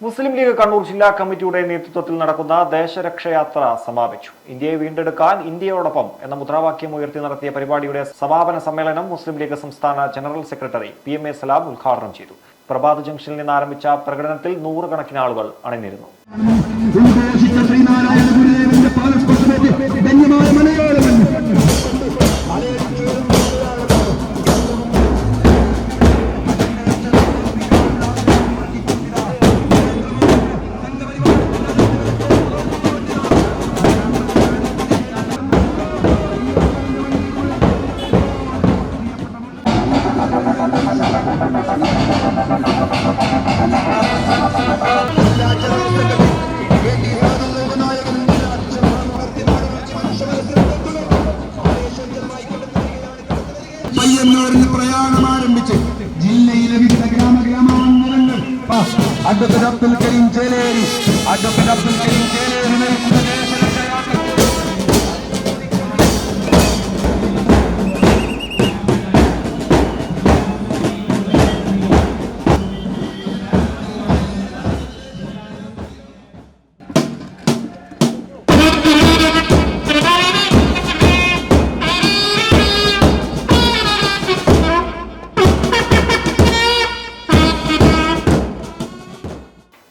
മുസ്ലിം league Kannur ജില്ലാ കമ്മിറ്റിയുടെ നേതൃത്വത്തിൽ നടക്കുന്ന ദേശരക്ഷയാത്ര സമാപിച്ചു. ഇന്ത്യയെ വീണ്ടെടുക്കാൻ ഇന്ത്യയോടൊപ്പം എന്ന മുദ്രാവാക്യം ഉയർത്തി നടത്തിയ പരിപാടിയുടെ സമാപന സമ്മേളനം മുസ്ലിം ലീഗ് സംസ്ഥാന ജനറൽ സെക്രട്ടറി PMA സലാം ഉദ്ഘാടനം ചെയ്തു. പ്രഭാത് ജംഗ്ഷനിൽ നിന്ന് ആരംഭിച്ച പ്രകടനത്തിൽ നൂറുകണക്കിന് ആളുകൾ അണിനിരുന്നു. പ്രയാണം ആരംഭിച്ച് ജില്ലയിലെ വിവിധ ഗ്രാമഗ്രാമാന്തരങ്ങൾ അഡ്വക്കേറ്റ് അബ്ദുൽ കരീം ചേലേരി നയിക്കുന്ന ദേശരക്ഷയാത്ര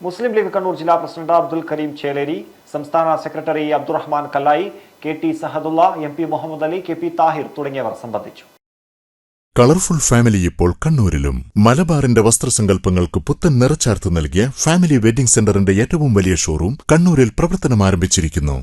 മുസ്ലിം ലീഗ് കണ്ണൂർ ജില്ലാ പ്രസിഡന്റ് അബ്ദുൽ കരീം ചേലേരി, സംസ്ഥാന secretary Abdurahman Kallayi, KT Sahadulla, MP Muhammad Ali, KP Thahir തുടങ്ങിയവർ സംബന്ധിച്ചു. കളർഫുൾ ഫാമിലി ഇപ്പോൾ കണ്ണൂരിലും. മലബാറിന്റെ വസ്ത്രസങ്കല്പങ്ങൾക്ക് പുത്തൻ നിറച്ചാർത്ത് നൽകിയ ഫാമിലി വെഡിംഗ് സെന്ററിന്റെ ഏറ്റവും വലിയ ഷോറൂം കണ്ണൂരിൽ പ്രവർത്തനം ആരംഭിച്ചിരിക്കുന്നു.